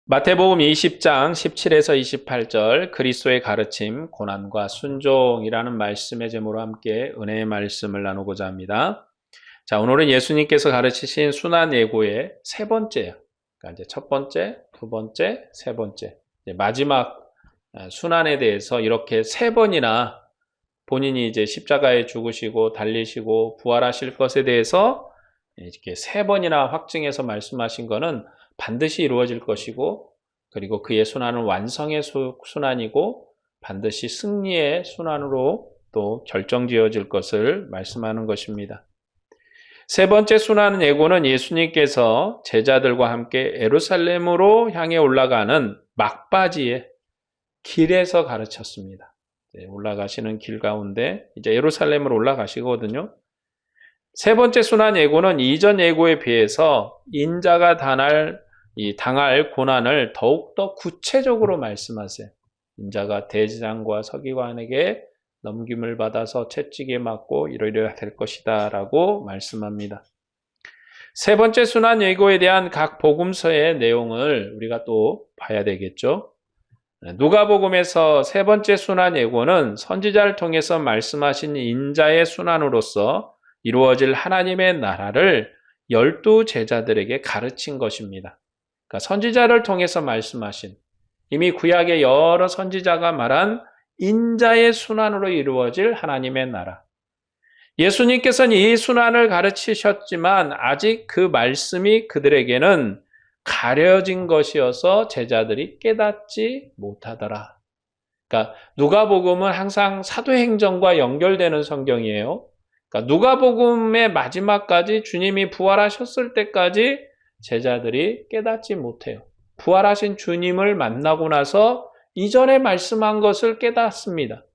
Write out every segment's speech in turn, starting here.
마태복음 20장 17에서 28절 그리스도의 가르침, 고난과 순종이라는 말씀의 제목으로 함께 은혜의 말씀을 나누고자 합니다. 자, 오늘은 예수님께서 가르치신 순환 예고의 세 번째예요. 그러니까 이제 첫 번째, 두 번째, 세 번째. 마지막 순환에 대해서 이렇게 세 번이나 본인이 이제 십자가에 죽으시고 달리시고 부활하실 것에 대해서 이렇게 세 번이나 확증해서 말씀하신 것은 반드시 이루어질 것이고, 그리고 그의 순환은 완성의 순환이고 반드시 승리의 순환으로 또 결정지어질 것을 말씀하는 것입니다. 세 번째 순환 예고는 예수님께서 제자들과 함께 예루살렘으로 향해 올라가는 막바지의 길에서 가르쳤습니다. 올라가시는 길 가운데 이제 예루살렘으로 올라가시거든요. 세 번째 순환 예고는 이전 예고에 비해서 인자가 당할 고난을 더욱더 구체적으로 말씀하세요. 인자가 대제사장과 서기관에게 넘김을 받아서 채찍에 맞고 이러이러야 될 것이다 라고 말씀합니다. 세 번째 순환 예고에 대한 각 복음서의 내용을 우리가 또 봐야 되겠죠. 누가복음에서 세 번째 순환 예고는 선지자를 통해서 말씀하신 인자의 순환으로서 이루어질 하나님의 나라를 12 제자들에게 가르친 것입니다. 그러니까 선지자를 통해서 말씀하신, 이미 구약의 여러 선지자가 말한 인자의 순환으로 이루어질 하나님의 나라. 예수님께서는 이 순환을 가르치셨지만 아직 그 말씀이 그들에게는 가려진 것이어서 제자들이 깨닫지 못하더라. 그러니까 누가복음은 항상 사도행전과 연결되는 성경이에요. 그러니까 누가복음의 마지막까지 주님이 부활하셨을 때까지 제자들이 깨닫지 못해요. 부활하신 주님을 만나고 나서 이전에 말씀한 것을 깨닫습니다.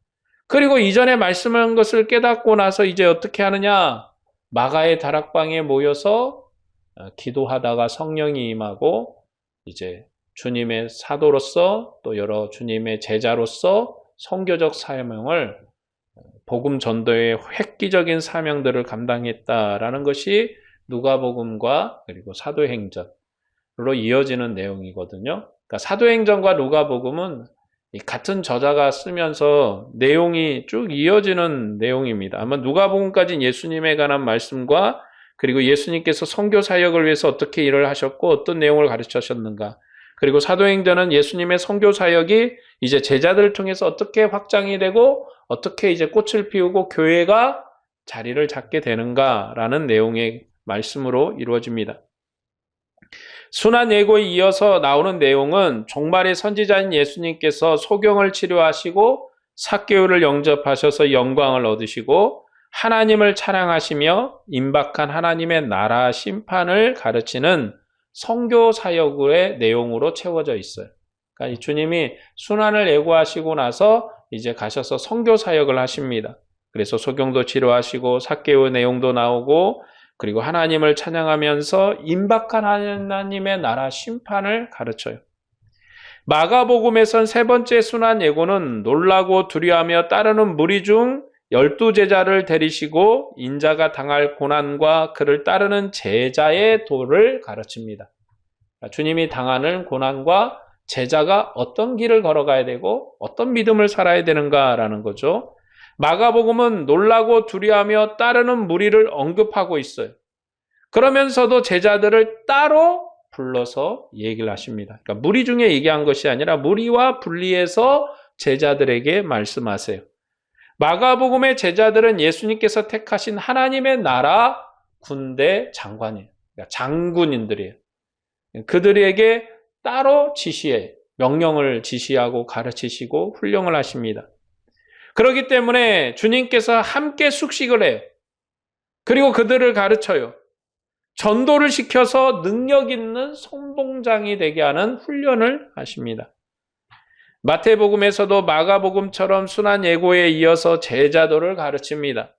그리고 이전에 말씀한 것을 깨닫고 나서 이제 어떻게 하느냐? 마가의 다락방에 모여서 기도하다가 성령이 임하고 이제 주님의 사도로서 또 여러 주님의 제자로서 선교적 사명을, 복음 전도의 획기적인 사명들을 감당했다라는 것이 누가복음과 그리고 사도행전으로 이어지는 내용이거든요. 그러니까 사도행전과 누가복음은 같은 저자가 쓰면서 내용이 쭉 이어지는 내용입니다. 아마 누가복음까지는 예수님에 관한 말씀과 그리고 예수님께서 선교 사역을 위해서 어떻게 일을 하셨고 어떤 내용을 가르치셨는가, 그리고 사도행전은 예수님의 선교 사역이 이제 제자들을 통해서 어떻게 확장이 되고 어떻게 이제 꽃을 피우고 교회가 자리를 잡게 되는가라는 내용의 말씀으로 이루어집니다. 순환 예고에 이어서 나오는 내용은 종말의 선지자인 예수님께서 소경을 치료하시고 삭개오를 영접하셔서 영광을 얻으시고 하나님을 찬양하시며 임박한 하나님의 나라 심판을 가르치는 선교 사역의 내용으로 채워져 있어요. 그러니까 주님이 순환을 예고하시고 나서 이제 가셔서 선교 사역을 하십니다. 그래서 소경도 치료하시고 삭개오의 내용도 나오고 그리고 하나님을 찬양하면서 임박한 하나님의 나라 심판을 가르쳐요. 마가복음에선 세 번째 순환 예고는 놀라고 두려워하며 따르는 무리 중 12 제자를 데리시고 인자가 당할 고난과 그를 따르는 제자의 도를 가르칩니다. 주님이 당하는 고난과 제자가 어떤 길을 걸어가야 되고 어떤 믿음을 살아야 되는가라는 거죠. 마가복음은 놀라고 두려워하며 따르는 무리를 언급하고 있어요. 그러면서도 제자들을 따로 불러서 얘기를 하십니다. 그러니까 무리 중에 얘기한 것이 아니라 무리와 분리해서 제자들에게 말씀하세요. 마가복음의 제자들은 예수님께서 택하신 하나님의 나라 군대 장관이에요. 그러니까 장군인들이에요. 그들에게 따로 명령을 지시하고 가르치시고 훈령을 하십니다. 그렇기 때문에 주님께서 함께 숙식을 해요. 그리고 그들을 가르쳐요. 전도를 시켜서 능력 있는 선봉장이 되게 하는 훈련을 하십니다. 마태복음에서도 마가복음처럼 순환 예고에 이어서 제자도를 가르칩니다.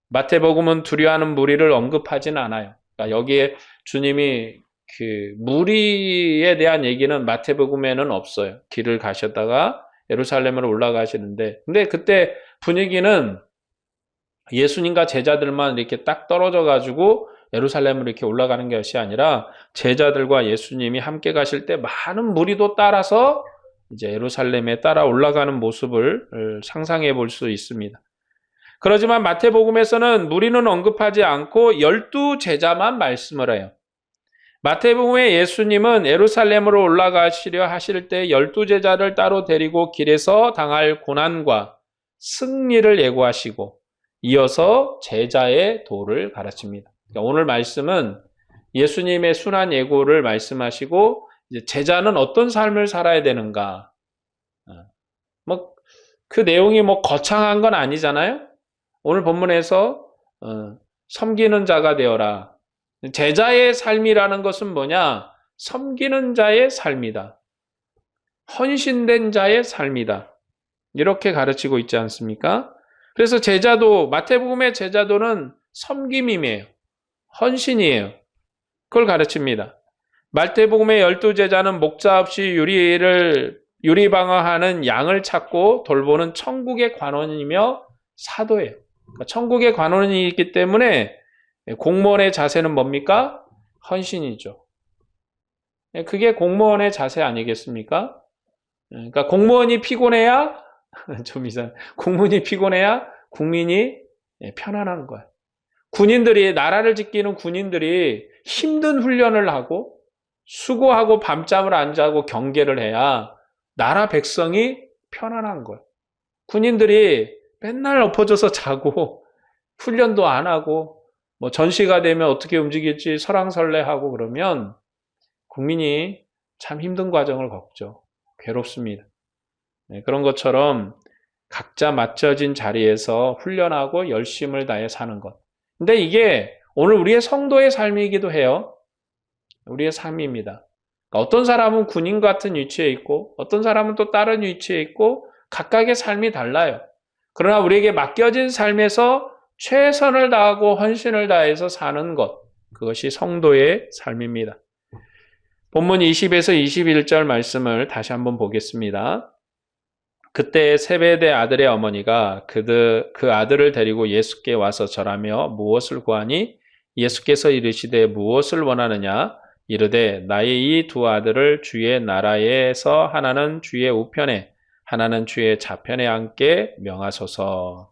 마태복음은 두려워하는 무리를 언급하진 않아요. 그러니까 여기에 주님이 그 무리에 대한 얘기는 마태복음에는 없어요. 길을 가셨다가 예루살렘으로 올라가시는데, 근데 그때 분위기는 예수님과 제자들만 이렇게 딱 떨어져 가지고 예루살렘으로 이렇게 올라가는 것이 아니라 제자들과 예수님이 함께 가실 때 많은 무리도 따라서 이제 예루살렘에 따라 올라가는 모습을 상상해 볼 수 있습니다. 그렇지만 마태복음에서는 무리는 언급하지 않고 12제자만 말씀을 해요. 마태복음에 예수님은 예루살렘으로 올라가시려 하실 때 12제자를 따로 데리고 길에서 당할 고난과 승리를 예고하시고 이어서 제자의 도를 가르칩니다. 그러니까 오늘 말씀은 예수님의 순환 예고를 말씀하시고 이제 제자는 어떤 삶을 살아야 되는가. 그 내용이 거창한 건 아니잖아요. 오늘 본문에서 섬기는 자가 되어라. 제자의 삶이라는 것은 뭐냐? 섬기는 자의 삶이다. 헌신된 자의 삶이다. 이렇게 가르치고 있지 않습니까? 그래서 제자도, 마태복음의 제자도는 섬김이에요. 헌신이에요. 그걸 가르칩니다. 마태복음의 12제자는 목자 없이 유리방어하는 양을 찾고 돌보는 천국의 관원이며 사도예요. 그러니까 천국의 관원이 있기 때문에 공무원의 자세는 뭡니까? 헌신이죠. 그게 공무원의 자세 아니겠습니까? 그러니까 공무원이 피곤해야 공무원이 피곤해야 국민이 편안한 거예요. 나라를 지키는 군인들이 힘든 훈련을 하고 수고하고 밤잠을 안 자고 경계를 해야 나라 백성이 편안한 거예요. 군인들이 맨날 엎어져서 자고 훈련도 안 하고 전시가 되면 어떻게 움직일지 설왕설래하고 그러면 국민이 참 힘든 과정을 겪죠. 괴롭습니다. 그런 것처럼 각자 맞춰진 자리에서 훈련하고 열심을 다해 사는 것. 근데 이게 오늘 우리의 성도의 삶이기도 해요. 우리의 삶입니다. 그러니까 어떤 사람은 군인 같은 위치에 있고 어떤 사람은 또 다른 위치에 있고 각각의 삶이 달라요. 그러나 우리에게 맡겨진 삶에서 최선을 다하고 헌신을 다해서 사는 것, 그것이 성도의 삶입니다. 본문 20에서 21절 말씀을 다시 한번 보겠습니다. 그때 세베대 아들의 어머니가 그 아들을 데리고 예수께 와서 절하며 무엇을 구하니? 예수께서 이르시되 무엇을 원하느냐? 이르되 나의 이 두 아들을 주의 나라에서 하나는 주의 우편에 하나는 주의 좌편에 앉게 명하소서.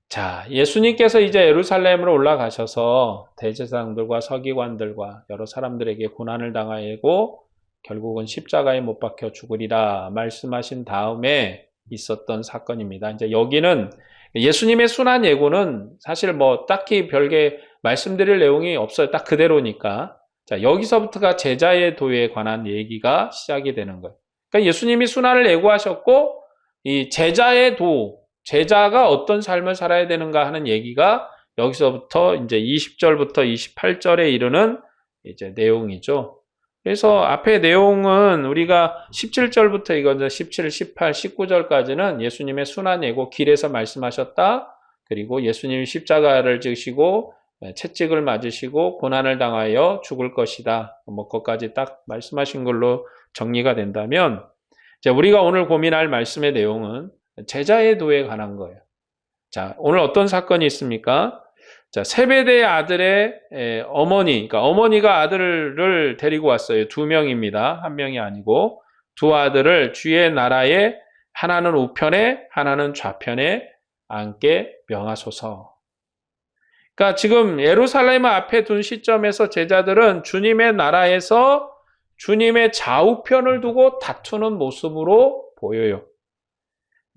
자, 예수님께서 이제 예루살렘으로 올라가셔서 대제사장들과 서기관들과 여러 사람들에게 고난을 당하고 결국은 십자가에 못 박혀 죽으리라 말씀하신 다음에 있었던 사건입니다. 이제 여기는 예수님의 순환 예고는 사실 딱히 별게 말씀드릴 내용이 없어요. 딱 그대로니까. 자, 여기서부터가 제자의 도에 관한 얘기가 시작이 되는 거예요. 그러니까 예수님이 순환을 예고하셨고 이 제자의 도, 제자가 어떤 삶을 살아야 되는가 하는 얘기가 여기서부터 이제 20절부터 28절에 이르는 이제 내용이죠. 그래서 앞에 내용은 우리가 17절부터 이건 17, 18, 19절까지는 예수님의 순환 예고 길에서 말씀하셨다. 그리고 예수님이 십자가를 지시고 채찍을 맞으시고 고난을 당하여 죽을 것이다. 그것까지 딱 말씀하신 걸로 정리가 된다면 이제 우리가 오늘 고민할 말씀의 내용은 제자의 도에 관한 거예요. 자, 오늘 어떤 사건이 있습니까? 자, 세베대의 아들의 어머니, 그러니까 어머니가 아들을 데리고 왔어요. 2명입니다. 1명이 아니고 두 아들을 주의 나라에 하나는 우편에 하나는 좌편에 앉게 명하소서. 그러니까 지금 예루살렘 앞에 둔 시점에서 제자들은 주님의 나라에서 주님의 좌우편을 두고 다투는 모습으로 보여요.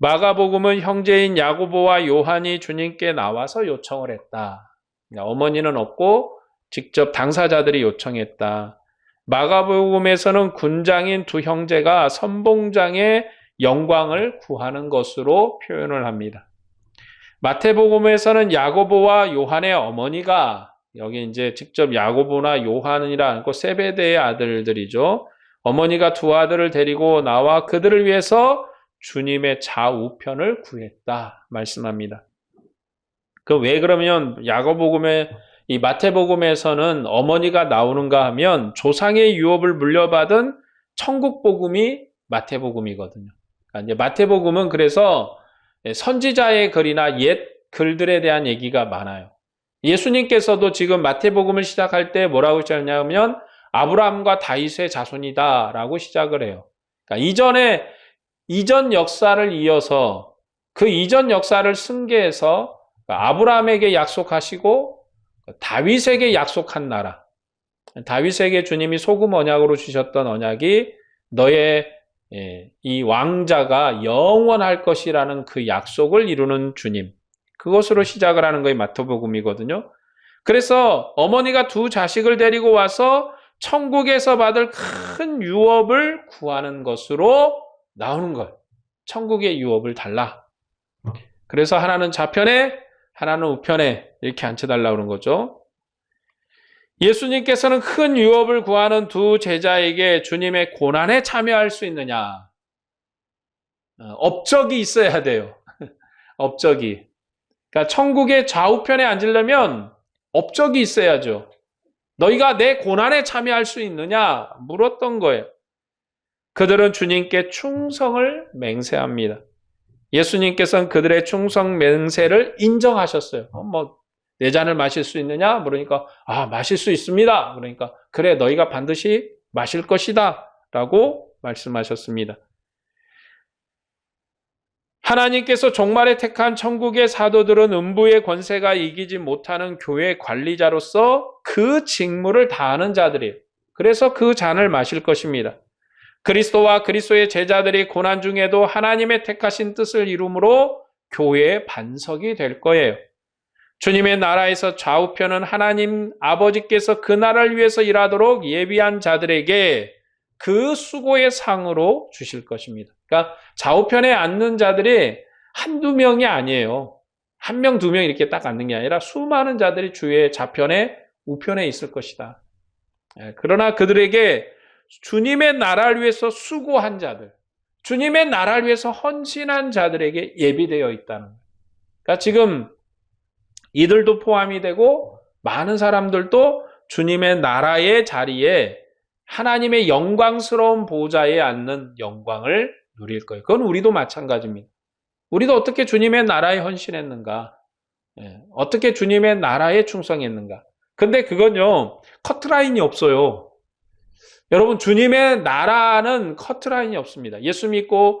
마가복음은 형제인 야고보와 요한이 주님께 나와서 요청을 했다. 어머니는 없고 직접 당사자들이 요청했다. 마가복음에서는 군장인 두 형제가 선봉장의 영광을 구하는 것으로 표현을 합니다. 마태복음에서는 야고보와 요한의 어머니가 여기 이제 직접 야고보나 요한이라 않고 세베대의 아들들이죠. 어머니가 두 아들을 데리고 나와 그들을 위해서 주님의 좌우편을 구했다 말씀합니다. 왜 그러면 이 마태복음에서는 어머니가 나오는가 하면 조상의 유업을 물려받은 천국복음이 마태복음이거든요. 그러니까 이제 마태복음은 그래서 선지자의 글이나 옛 글들에 대한 얘기가 많아요. 예수님께서도 지금 마태복음을 시작할 때 뭐라고 시작하냐면 아브라함과 다윗의 자손이다라고 시작을 해요. 그러니까 이전 역사를 이어서 그 이전 역사를 승계해서 아브라함에게 약속하시고 다윗에게 약속한 나라. 다윗에게 주님이 소금 언약으로 주셨던 언약이 너의 이 왕자가 영원할 것이라는 그 약속을 이루는 주님. 그것으로 시작을 하는 거에 마태복음이거든요. 그래서 어머니가 두 자식을 데리고 와서 천국에서 받을 큰 유업을 구하는 것으로 나오는 거예요. 천국의 유업을 달라. 그래서 하나는 좌편에, 하나는 우편에 이렇게 앉혀달라고 그런 거죠. 예수님께서는 큰 유업을 구하는 두 제자에게 주님의 고난에 참여할 수 있느냐? 업적이 있어야 돼요. 업적이. 그러니까 천국의 좌우편에 앉으려면 업적이 있어야죠. 너희가 내 고난에 참여할 수 있느냐? 물었던 거예요. 그들은 주님께 충성을 맹세합니다. 예수님께서는 그들의 충성 맹세를 인정하셨어요. 내 잔을 마실 수 있느냐? 그러니까 마실 수 있습니다. 그러니까 그래 너희가 반드시 마실 것이다 라고 말씀하셨습니다. 하나님께서 종말에 택한 천국의 사도들은 음부의 권세가 이기지 못하는 교회 관리자로서 그 직무를 다하는 자들이에요. 그래서 그 잔을 마실 것입니다. 그리스도와 그리스도의 제자들이 고난 중에도 하나님의 택하신 뜻을 이루므로 교회의 반석이 될 거예요. 주님의 나라에서 좌우편은 하나님 아버지께서 그 나라를 위해서 일하도록 예비한 자들에게 그 수고의 상으로 주실 것입니다. 그러니까 좌우편에 앉는 자들이 한두 명이 아니에요. 한 명, 두 명 이렇게 딱 앉는 게 아니라 수많은 자들이 주의 좌편에, 우편에 있을 것이다. 그러나 그들에게 주님의 나라를 위해서 수고한 자들, 주님의 나라를 위해서 헌신한 자들에게 예비되어 있다는 거예요. 그러니까 지금 이들도 포함이 되고 많은 사람들도 주님의 나라의 자리에 하나님의 영광스러운 보좌에 앉는 영광을 누릴 거예요. 그건 우리도 마찬가지입니다. 우리도 어떻게 주님의 나라에 헌신했는가? 어떻게 주님의 나라에 충성했는가? 근데 그건요, 커트라인이 없어요. 여러분, 주님의 나라는 커트라인이 없습니다. 예수 믿고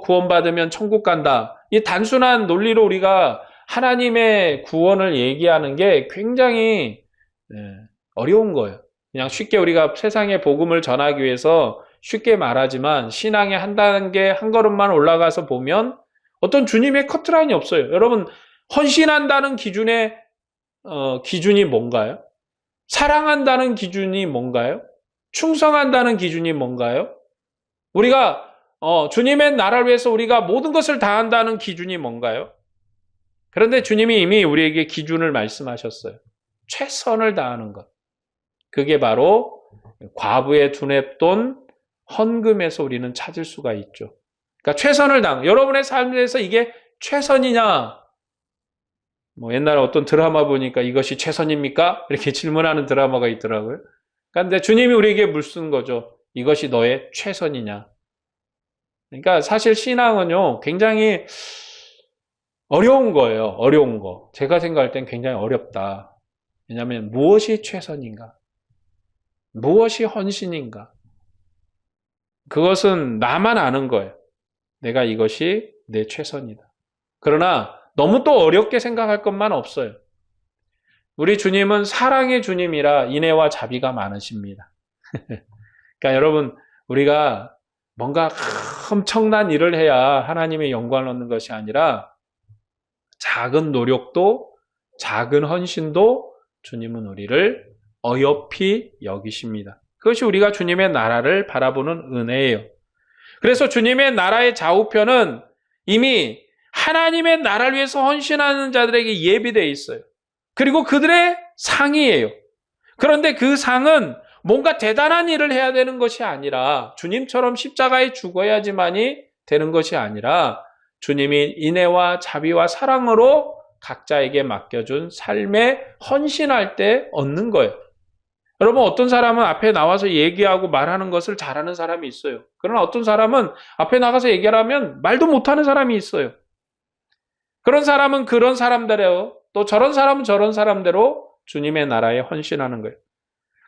구원받으면 천국 간다. 이 단순한 논리로 우리가 하나님의 구원을 얘기하는 게 굉장히 어려운 거예요. 그냥 쉽게 우리가 세상의 복음을 전하기 위해서 쉽게 말하지만 신앙의 한 단계, 한 걸음만 올라가서 보면 어떤 주님의 커트라인이 없어요. 여러분, 헌신한다는 기준이 뭔가요? 사랑한다는 기준이 뭔가요? 충성한다는 기준이 뭔가요? 우리가 주님의 나라를 위해서 우리가 모든 것을 다한다는 기준이 뭔가요? 그런데 주님이 이미 우리에게 기준을 말씀하셨어요. 최선을 다하는 것. 그게 바로 과부의 두뇌 돈 헌금에서 우리는 찾을 수가 있죠. 그러니까 최선을 다하는, 여러분의 삶에서 이게 최선이냐? 옛날에 어떤 드라마 보니까 이것이 최선입니까? 이렇게 질문하는 드라마가 있더라고요. 그런데 주님이 우리에게 묻는 거죠. 이것이 너의 최선이냐? 그러니까 사실 신앙은요, 굉장히 어려운 거예요. 어려운 거. 제가 생각할 땐 굉장히 어렵다. 왜냐하면 무엇이 최선인가? 무엇이 헌신인가? 그것은 나만 아는 거예요. 내가 이것이 내 최선이다. 그러나 너무 또 어렵게 생각할 것만 없어요. 우리 주님은 사랑의 주님이라 인애와 자비가 많으십니다. 그러니까 여러분, 우리가 뭔가 엄청난 일을 해야 하나님의 영광을 얻는 것이 아니라 작은 노력도, 작은 헌신도 주님은 우리를 어여피 여기십니다. 그것이 우리가 주님의 나라를 바라보는 은혜예요. 그래서 주님의 나라의 좌우편은 이미 하나님의 나라를 위해서 헌신하는 자들에게 예비되어 있어요. 그리고 그들의 상이에요. 그런데 그 상은 뭔가 대단한 일을 해야 되는 것이 아니라 주님처럼 십자가에 죽어야지만이 되는 것이 아니라 주님이 인애와 자비와 사랑으로 각자에게 맡겨준 삶에 헌신할 때 얻는 거예요. 여러분, 어떤 사람은 앞에 나와서 얘기하고 말하는 것을 잘하는 사람이 있어요. 그러나 어떤 사람은 앞에 나가서 얘기를 하면 말도 못하는 사람이 있어요. 그런 사람은 그런 사람들이에요. 또 저런 사람은 저런 사람대로 주님의 나라에 헌신하는 거예요.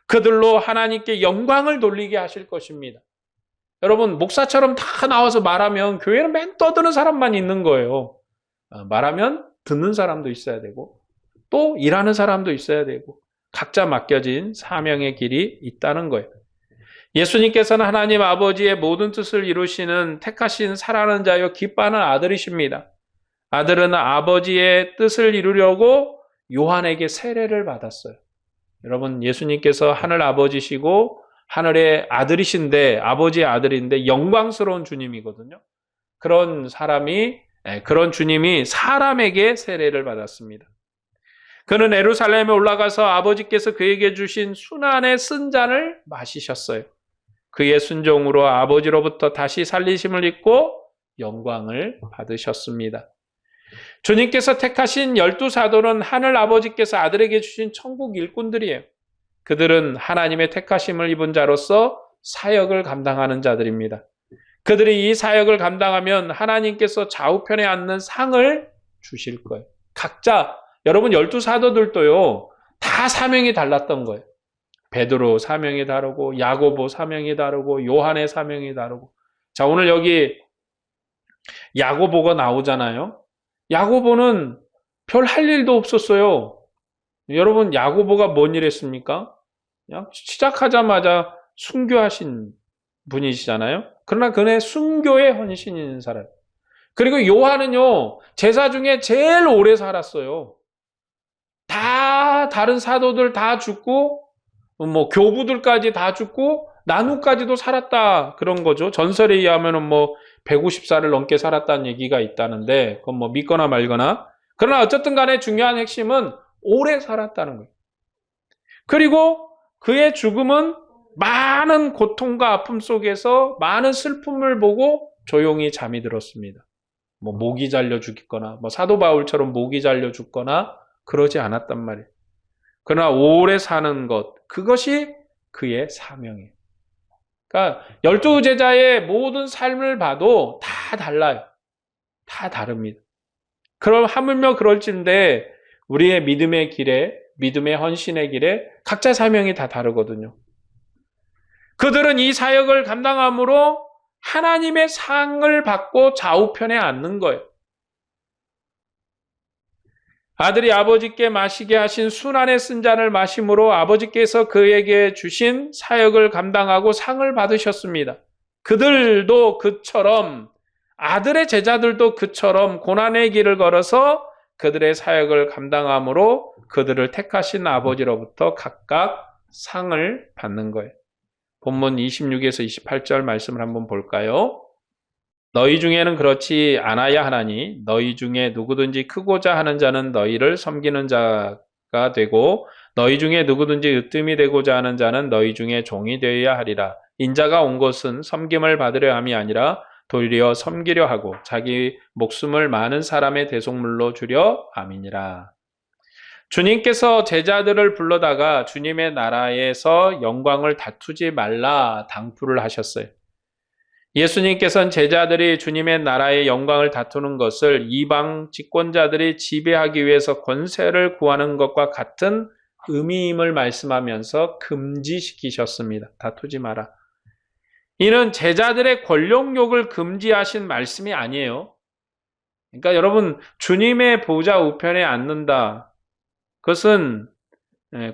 그들로 하나님께 영광을 돌리게 하실 것입니다. 여러분, 목사처럼 다 나와서 말하면 교회는 맨 떠드는 사람만 있는 거예요. 말하면 듣는 사람도 있어야 되고 또 일하는 사람도 있어야 되고 각자 맡겨진 사명의 길이 있다는 거예요. 예수님께서는 하나님 아버지의 모든 뜻을 이루시는 택하신 사랑하는 자여 기뻐하는 아들이십니다. 아들은 아버지의 뜻을 이루려고 요한에게 세례를 받았어요. 여러분, 예수님께서 하늘 아버지시고 하늘의 아들이신데, 아버지의 아들인데 영광스러운 주님이거든요. 그런 주님이 사람에게 세례를 받았습니다. 그는 예루살렘에 올라가서 아버지께서 그에게 주신 순환의 쓴 잔을 마시셨어요. 그의 순종으로 아버지로부터 다시 살리심을 입고 영광을 받으셨습니다. 주님께서 택하신 12사도는 하늘 아버지께서 아들에게 주신 천국 일꾼들이에요. 그들은 하나님의 택하심을 입은 자로서 사역을 감당하는 자들입니다. 그들이 이 사역을 감당하면 하나님께서 좌우편에 앉는 상을 주실 거예요. 각자, 여러분 12사도들도요, 다 사명이 달랐던 거예요. 베드로 사명이 다르고 야고보 사명이 다르고 요한의 사명이 다르고. 자, 오늘 여기 야고보가 나오잖아요. 야고보는 별 할 일도 없었어요. 여러분, 야고보가 뭔 일 했습니까? 그냥 시작하자마자 순교하신 분이시잖아요. 그러나 그는 순교의 헌신이 있는 사람. 그리고 요한은요, 제사 중에 제일 오래 살았어요. 다 다른 사도들 다 죽고 교부들까지 다 죽고 나누까지도 살았다, 그런 거죠. 전설에 의하면 150살을 넘게 살았다는 얘기가 있다는데 그건 믿거나 말거나. 그러나 어쨌든 간에 중요한 핵심은 오래 살았다는 거예요. 그리고 그의 죽음은 많은 고통과 아픔 속에서 많은 슬픔을 보고 조용히 잠이 들었습니다. 목이 잘려 죽거나 사도 바울처럼 목이 잘려 죽거나 그러지 않았단 말이에요. 그러나 오래 사는 것, 그것이 그의 사명이에요. 그러니까 12제자의 모든 삶을 봐도 다 달라요. 다 다릅니다. 그럼 하물며 그럴진데 우리의 믿음의 길에, 믿음의 헌신의 길에 각자 사명이 다 다르거든요. 그들은 이 사역을 감당함으로 하나님의 상을 받고 좌우편에 앉는 거예요. 아들이 아버지께 마시게 하신 순환의 쓴 잔을 마심으로 아버지께서 그에게 주신 사역을 감당하고 상을 받으셨습니다. 그들도 그처럼, 아들의 제자들도 그처럼 고난의 길을 걸어서 그들의 사역을 감당함으로 그들을 택하신 아버지로부터 각각 상을 받는 거예요. 본문 26에서 28절 말씀을 한번 볼까요? 너희 중에는 그렇지 않아야 하나니 너희 중에 누구든지 크고자 하는 자는 너희를 섬기는 자가 되고 너희 중에 누구든지 으뜸이 되고자 하는 자는 너희 중에 종이 되어야 하리라. 인자가 온 것은 섬김을 받으려 함이 아니라 도리어 섬기려 하고 자기 목숨을 많은 사람의 대속물로 주려 함이니라. 주님께서 제자들을 불러다가 주님의 나라에서 영광을 다투지 말라 당부를 하셨어요. 예수님께서는 제자들이 주님의 나라의 영광을 다투는 것을 이방 집권자들이 지배하기 위해서 권세를 구하는 것과 같은 의미임을 말씀하면서 금지시키셨습니다. 다투지 마라. 이는 제자들의 권력욕을 금지하신 말씀이 아니에요. 그러니까 여러분, 주님의 보좌 우편에 앉는다. 그것은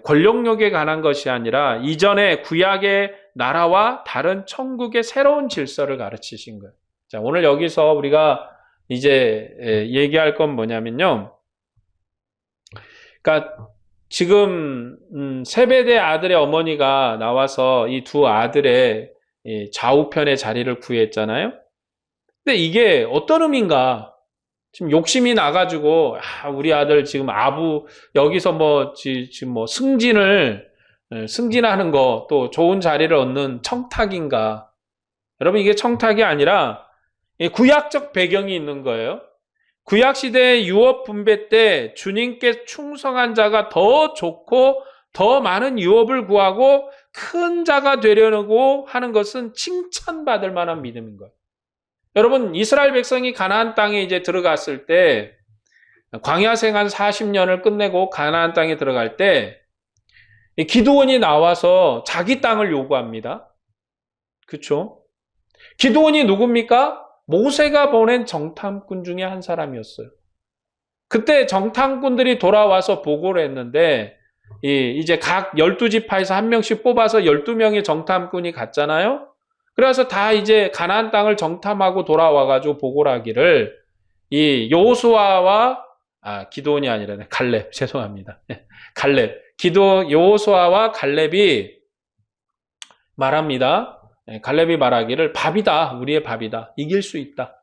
권력욕에 관한 것이 아니라 이전에 구약의 나라와 다른 천국의 새로운 질서를 가르치신 거예요. 자, 오늘 여기서 우리가 이제 얘기할 건 뭐냐면요. 그러니까 지금 세베대 아들의 어머니가 나와서 이 두 아들의 좌우편의 자리를 구했잖아요. 근데 이게 어떤 의미인가? 지금 욕심이 나가지고 우리 아들 지금 여기서 지금 승진하는 거, 또 좋은 자리를 얻는 청탁인가? 여러분, 이게 청탁이 아니라 구약적 배경이 있는 거예요. 구약 시대의 유업 분배 때 주님께 충성한 자가 더 좋고 더 많은 유업을 구하고 큰 자가 되려고 하는 것은 칭찬받을 만한 믿음인 거예요. 여러분, 이스라엘 백성이 가나안 땅에 이제 들어갔을 때 광야 생활 40년을 끝내고 가나안 땅에 들어갈 때 이 기드온이 나와서 자기 땅을 요구합니다. 그렇죠? 기드온이 누굽니까? 모세가 보낸 정탐꾼 중에 한 사람이었어요. 그때 정탐꾼들이 돌아와서 보고를 했는데 이제 각 12지파에서 한 명씩 뽑아서 12명의 정탐꾼이 갔잖아요. 그래서 다 이제 가나안 땅을 정탐하고 돌아와가지고 보고를 하기를 이 여호수아와 기드온이 아니라 갈렙, 죄송합니다. 갈렙, 여호수아와 갈렙이 말합니다. 갈렙이 말하기를 밥이다, 우리의 밥이다, 이길 수 있다.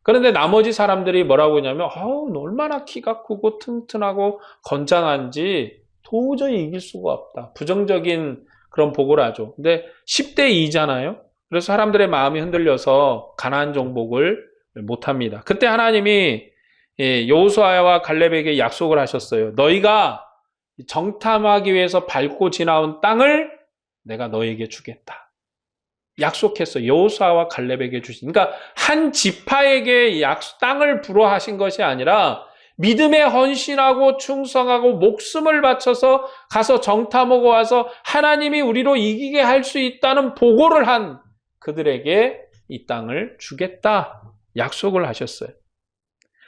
그런데 나머지 사람들이 뭐라고 하냐면 너 얼마나 키가 크고 튼튼하고 건장한지 도저히 이길 수가 없다. 부정적인 그런 보고를 하죠. 근데 10대 2잖아요. 그래서 사람들의 마음이 흔들려서 가나안 정복을 못합니다. 그때 하나님이 여호수아와 갈렙에게 약속을 하셨어요. 너희가 정탐하기 위해서 밟고 지나온 땅을 내가 너에게 주겠다. 약속했어요. 여호수아와 갈렙에게 주신. 그러니까 한 지파에게 땅을 불어하신 것이 아니라 믿음에 헌신하고 충성하고 목숨을 바쳐서 가서 정탐하고 와서 하나님이 우리로 이기게 할 수 있다는 보고를 한 그들에게 이 땅을 주겠다 약속을 하셨어요.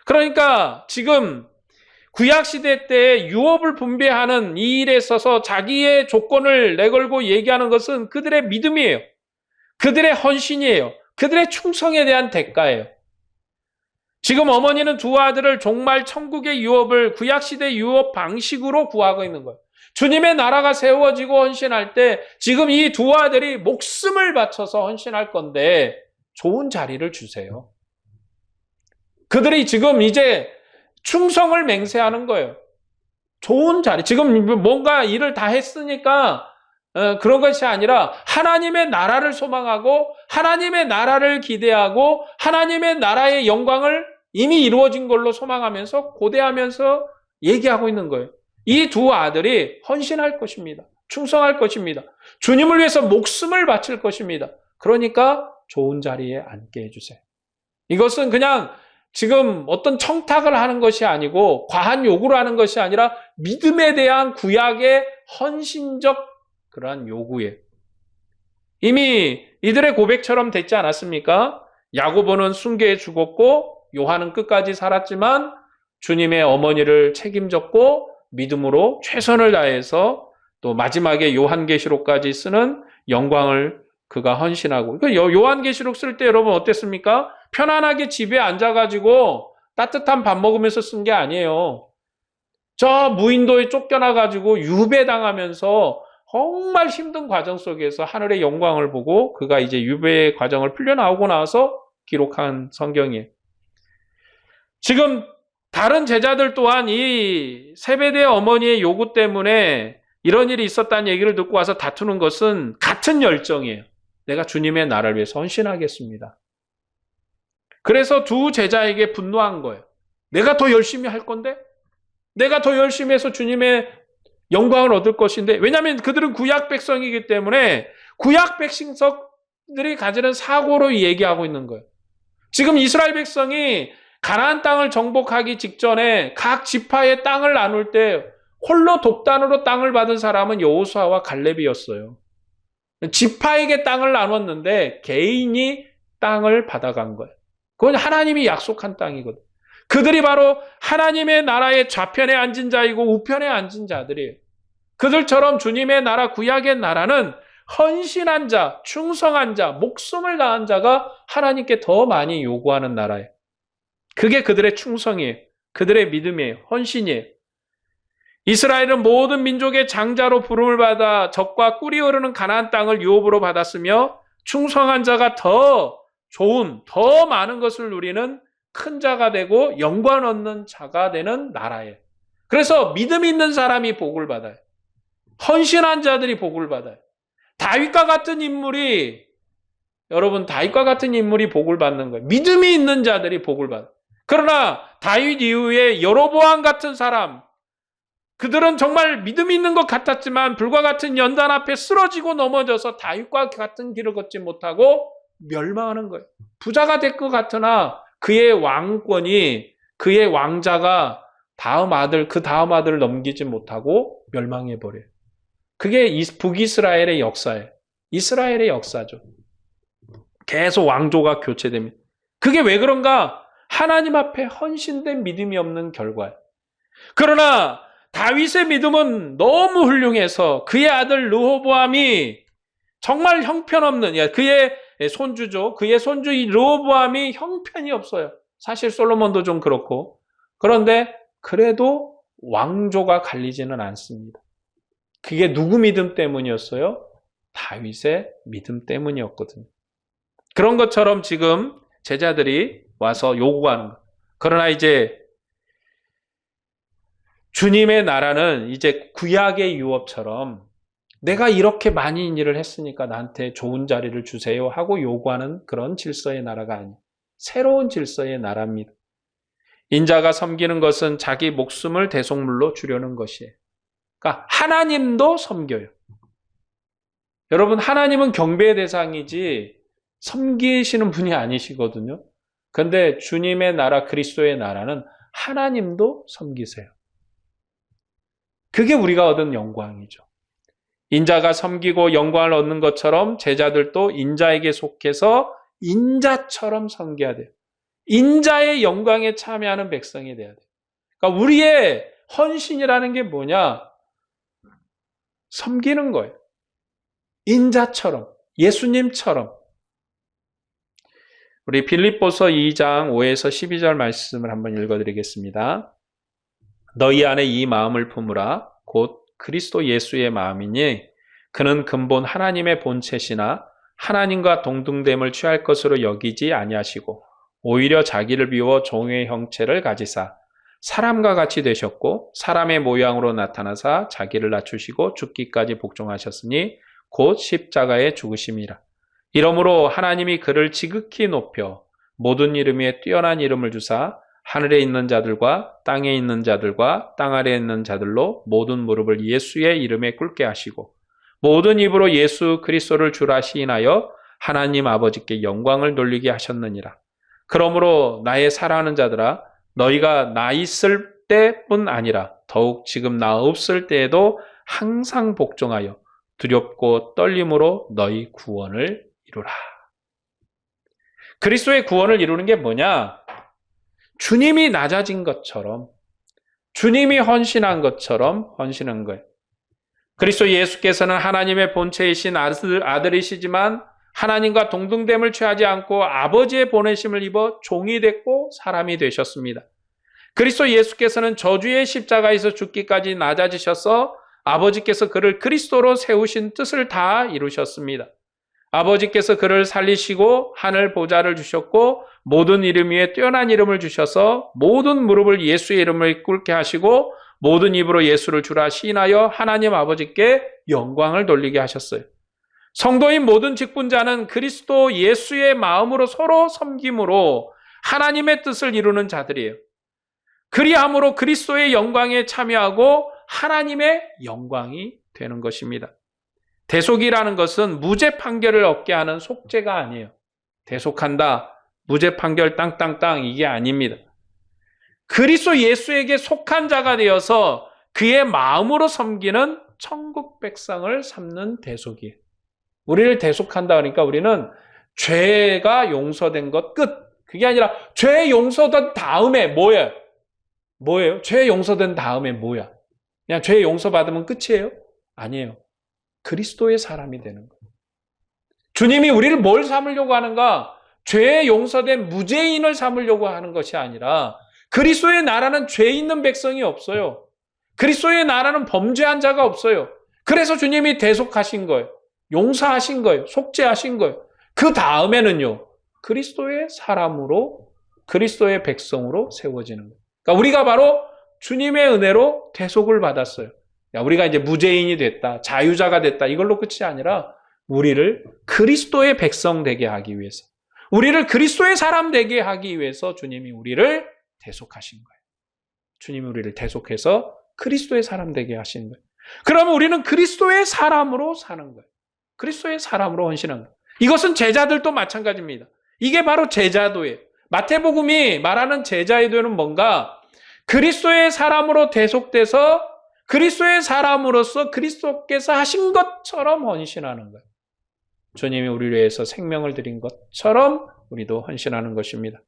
그러니까 지금 구약시대 때 유업을 분배하는 이 일에 있어서 자기의 조건을 내걸고 얘기하는 것은 그들의 믿음이에요. 그들의 헌신이에요. 그들의 충성에 대한 대가예요. 지금 어머니는 두 아들을 종말 천국의 유업을 구약시대 유업 방식으로 구하고 있는 거예요. 주님의 나라가 세워지고 헌신할 때 지금 이 두 아들이 목숨을 바쳐서 헌신할 건데 좋은 자리를 주세요. 그들이 지금 이제 충성을 맹세하는 거예요. 좋은 자리. 지금 뭔가 일을 다 했으니까 그런 것이 아니라 하나님의 나라를 소망하고 하나님의 나라를 기대하고 하나님의 나라의 영광을 이미 이루어진 걸로 소망하면서 고대하면서 얘기하고 있는 거예요. 이 두 아들이 헌신할 것입니다. 충성할 것입니다. 주님을 위해서 목숨을 바칠 것입니다. 그러니까 좋은 자리에 앉게 해주세요. 이것은 그냥 지금 어떤 청탁을 하는 것이 아니고 과한 요구를 하는 것이 아니라 믿음에 대한 구약의 헌신적 그러한 요구예요. 이미 이들의 고백처럼 됐지 않았습니까? 야고보는 순교에 죽었고 요한은 끝까지 살았지만 주님의 어머니를 책임졌고 믿음으로 최선을 다해서 또 마지막에 요한계시록까지 쓰는 영광을 그가 헌신하고. 요한계시록 쓸 때 여러분 어땠습니까? 편안하게 집에 앉아가지고 따뜻한 밥 먹으면서 쓴 게 아니에요. 저 무인도에 쫓겨나가지고 유배당하면서 정말 힘든 과정 속에서 하늘의 영광을 보고 그가 이제 유배의 과정을 풀려나오고 나서 기록한 성경이에요. 지금 다른 제자들 또한 이 세베대 어머니의 요구 때문에 이런 일이 있었다는 얘기를 듣고 와서 다투는 것은 같은 열정이에요. 내가 주님의 나라를 위해서 헌신하겠습니다. 그래서 두 제자에게 분노한 거예요. 내가 더 열심히 할 건데? 내가 더 열심히 해서 주님의 영광을 얻을 것인데, 왜냐하면 그들은 구약 백성이기 때문에 구약 백성들이 가지는 사고로 얘기하고 있는 거예요. 지금 이스라엘 백성이 가나안 땅을 정복하기 직전에 각 지파의 땅을 나눌 때 홀로 독단으로 땅을 받은 사람은 여호수아와 갈렙이었어요. 지파에게 땅을 나눴는데 개인이 땅을 받아간 거예요. 그건 하나님이 약속한 땅이거든요. 그들이 바로 하나님의 나라의 좌편에 앉은 자이고 우편에 앉은 자들이에요. 그들처럼 주님의 나라, 구약의 나라는 헌신한 자, 충성한 자, 목숨을 다한 자가 하나님께 더 많이 요구하는 나라예요. 그게 그들의 충성이에요. 그들의 믿음이에요. 헌신이에요. 이스라엘은 모든 민족의 장자로 부름을 받아 젖과 꿀이 흐르는 가나안 땅을 유업으로 받았으며 충성한 자가 더 좋은, 더 많은 것을 누리는 큰 자가 되고 영광 얻는 자가 되는 나라예요. 그래서 믿음 있는 사람이 복을 받아요. 헌신한 자들이 복을 받아요. 다윗과 같은 인물이 복을 받는 거예요. 믿음이 있는 자들이 복을 받아요. 그러나 다윗 이후에 여로보암 같은 사람, 그들은 정말 믿음이 있는 것 같았지만 불과 같은 연단 앞에 쓰러지고 넘어져서 다윗과 같은 길을 걷지 못하고 멸망하는 거예요. 부자가 될 것 같으나 그의 왕권이, 그의 왕자가 다음 아들, 그 다음 아들을 넘기지 못하고 멸망해버려요. 그게 북이스라엘의 역사예요. 이스라엘의 역사죠. 계속 왕조가 교체됩니다. 그게 왜 그런가? 하나님 앞에 헌신된 믿음이 없는 결과예요. 그러나 다윗의 믿음은 너무 훌륭해서 그의 아들 르호보암이 정말 형편없는, 그의 손주죠. 그의 손주 이 르호보암이 형편이 없어요. 사실 솔로몬도 좀 그렇고. 그런데 그래도 왕조가 갈리지는 않습니다. 그게 누구 믿음 때문이었어요? 다윗의 믿음 때문이었거든요. 그런 것처럼 지금 제자들이 와서 요구하는 것. 그러나 이제 주님의 나라는 이제 구약의 유업처럼 내가 이렇게 많이 일을 했으니까 나한테 좋은 자리를 주세요 하고 요구하는 그런 질서의 나라가 아니에요. 새로운 질서의 나라입니다. 인자가 섬기는 것은 자기 목숨을 대속물로 주려는 것이에요. 그러니까 하나님도 섬겨요. 여러분, 하나님은 경배의 대상이지 섬기시는 분이 아니시거든요. 그런데 주님의 나라, 그리스도의 나라는 하나님도 섬기세요. 그게 우리가 얻은 영광이죠. 인자가 섬기고 영광을 얻는 것처럼 제자들도 인자에게 속해서 인자처럼 섬겨야 돼요. 인자의 영광에 참여하는 백성이 돼야 돼요. 그러니까 우리의 헌신이라는 게 뭐냐? 섬기는 거예요. 인자처럼, 예수님처럼. 우리 빌립보서 2장 5에서 12절 말씀을 한번 읽어드리겠습니다. 너희 안에 이 마음을 품으라. 곧 그리스도 예수의 마음이니 그는 근본 하나님의 본체시나 하나님과 동등됨을 취할 것으로 여기지 아니하시고 오히려 자기를 비워 종의 형체를 가지사 사람과 같이 되셨고 사람의 모양으로 나타나사 자기를 낮추시고 죽기까지 복종하셨으니 곧 십자가에 죽으심이라. 이러므로 하나님이 그를 지극히 높여 모든 이름 위에 뛰어난 이름을 주사 하늘에 있는 자들과 땅에 있는 자들과 땅 아래에 있는 자들로 모든 무릎을 예수의 이름에 꿇게 하시고 모든 입으로 예수 그리스도를 주라 시인하여 하나님 아버지께 영광을 돌리게 하셨느니라. 그러므로 나의 사랑하는 자들아 너희가 나 있을 때뿐 아니라 더욱 지금 나 없을 때에도 항상 복종하여 두렵고 떨림으로 너희 구원을 이루라. 그리스도의 구원을 이루는 게 뭐냐? 주님이 낮아진 것처럼, 주님이 헌신한 것처럼 헌신한 거예요. 그리스도 예수께서는 하나님의 본체이신 아들이시지만 하나님과 동등됨을 취하지 않고 아버지의 보내심을 입어 종이 됐고 사람이 되셨습니다. 그리스도 예수께서는 저주의 십자가에서 죽기까지 낮아지셔서 아버지께서 그를 그리스도로 세우신 뜻을 다 이루셨습니다. 아버지께서 그를 살리시고 하늘 보좌를 주셨고 모든 이름 위에 뛰어난 이름을 주셔서 모든 무릎을 예수의 이름을 꿇게 하시고 모든 입으로 예수를 주라 시인하여 하나님 아버지께 영광을 돌리게 하셨어요. 성도인 모든 직분자는 그리스도 예수의 마음으로 서로 섬김으로 하나님의 뜻을 이루는 자들이에요. 그리함으로 그리스도의 영광에 참여하고 하나님의 영광이 되는 것입니다. 대속이라는 것은 무죄 판결을 얻게 하는 속죄가 아니에요. 대속한다, 무죄 판결 땅땅땅 이게 아닙니다. 그리스도 예수에게 속한 자가 되어서 그의 마음으로 섬기는 천국 백성을 삼는 대속이에요. 우리를 대속한다 그러니까 우리는 죄가 용서된 것 끝. 그게 아니라 죄 용서된 다음에 뭐예요? 뭐예요? 죄 용서된 다음에 뭐야? 그냥 죄 용서받으면 끝이에요? 아니에요. 그리스도의 사람이 되는 거예요. 주님이 우리를 뭘 삼으려고 하는가? 죄 용서된 무죄인을 삼으려고 하는 것이 아니라 그리스도의 나라는 죄 있는 백성이 없어요. 그리스도의 나라는 범죄한 자가 없어요. 그래서 주님이 대속하신 거예요. 용서하신 거예요. 속죄하신 거예요. 그 다음에는요. 그리스도의 사람으로 그리스도의 백성으로 세워지는 거예요. 그러니까 우리가 바로 주님의 은혜로 대속을 받았어요. 우리가 이제 무죄인이 됐다, 자유자가 됐다 이걸로 끝이 아니라 우리를 그리스도의 백성 되게 하기 위해서 우리를 그리스도의 사람 되게 하기 위해서 주님이 우리를 대속하신 거예요. 주님이 우리를 대속해서 그리스도의 사람 되게 하신 거예요. 그러면 우리는 그리스도의 사람으로 사는 거예요. 그리스도의 사람으로 헌신한 거예요. 이것은 제자들도 마찬가지입니다. 이게 바로 제자도예요. 마태복음이 말하는 제자의 도는 뭔가 그리스도의 사람으로 대속돼서 그리스도의 사람으로서 그리스도께서 하신 것처럼 헌신하는 거예요. 주님이 우리를 위해서 생명을 드린 것처럼 우리도 헌신하는 것입니다.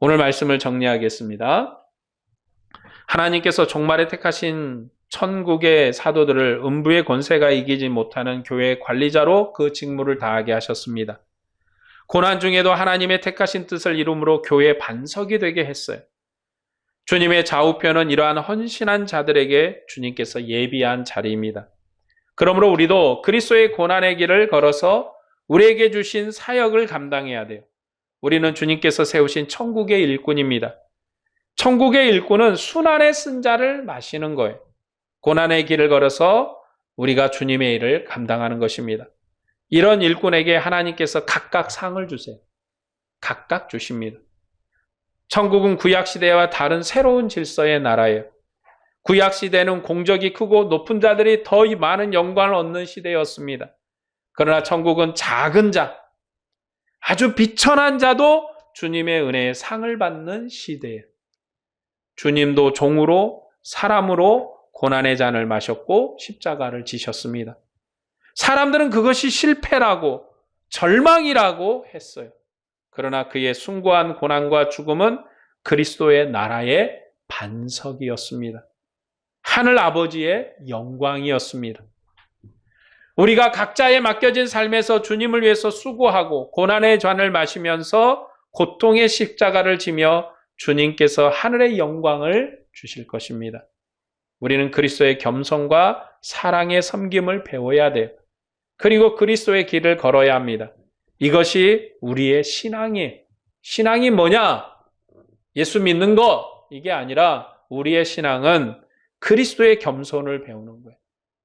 오늘 말씀을 정리하겠습니다. 하나님께서 종말에 택하신 천국의 사도들을 음부의 권세가 이기지 못하는 교회의 관리자로 그 직무를 다하게 하셨습니다. 고난 중에도 하나님의 택하신 뜻을 이룸으로 교회의 반석이 되게 했어요. 주님의 좌우편은 이러한 헌신한 자들에게 주님께서 예비한 자리입니다. 그러므로 우리도 그리스도의 고난의 길을 걸어서 우리에게 주신 사역을 감당해야 돼요. 우리는 주님께서 세우신 천국의 일꾼입니다. 천국의 일꾼은 순환의 쓴 자를 마시는 거예요. 고난의 길을 걸어서 우리가 주님의 일을 감당하는 것입니다. 이런 일꾼에게 하나님께서 각각 상을 주세요. 각각 주십니다. 천국은 구약시대와 다른 새로운 질서의 나라예요. 구약시대는 공적이 크고 높은 자들이 더 많은 영광을 얻는 시대였습니다. 그러나 천국은 작은 자, 아주 비천한 자도 주님의 은혜의 상을 받는 시대예요. 주님도 종으로 사람으로 고난의 잔을 마셨고 십자가를 지셨습니다. 사람들은 그것이 실패라고 절망이라고 했어요. 그러나 그의 숭고한 고난과 죽음은 그리스도의 나라의 반석이었습니다. 하늘 아버지의 영광이었습니다. 우리가 각자의 맡겨진 삶에서 주님을 위해서 수고하고 고난의 잔을 마시면서 고통의 십자가를 지며 주님께서 하늘의 영광을 주실 것입니다. 우리는 그리스도의 겸손과 사랑의 섬김을 배워야 돼요. 그리고 그리스도의 길을 걸어야 합니다. 이것이 우리의 신앙이에요. 신앙이 뭐냐? 예수 믿는 거 이게 아니라 우리의 신앙은 그리스도의 겸손을 배우는 거예요.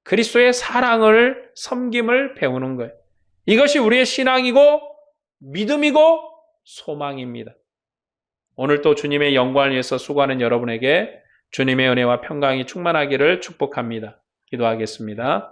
그리스도의 사랑을 섬김을 배우는 거예요. 이것이 우리의 신앙이고 믿음이고 소망입니다. 오늘 또 주님의 영광을 위해서 수고하는 여러분에게 주님의 은혜와 평강이 충만하기를 축복합니다. 기도하겠습니다.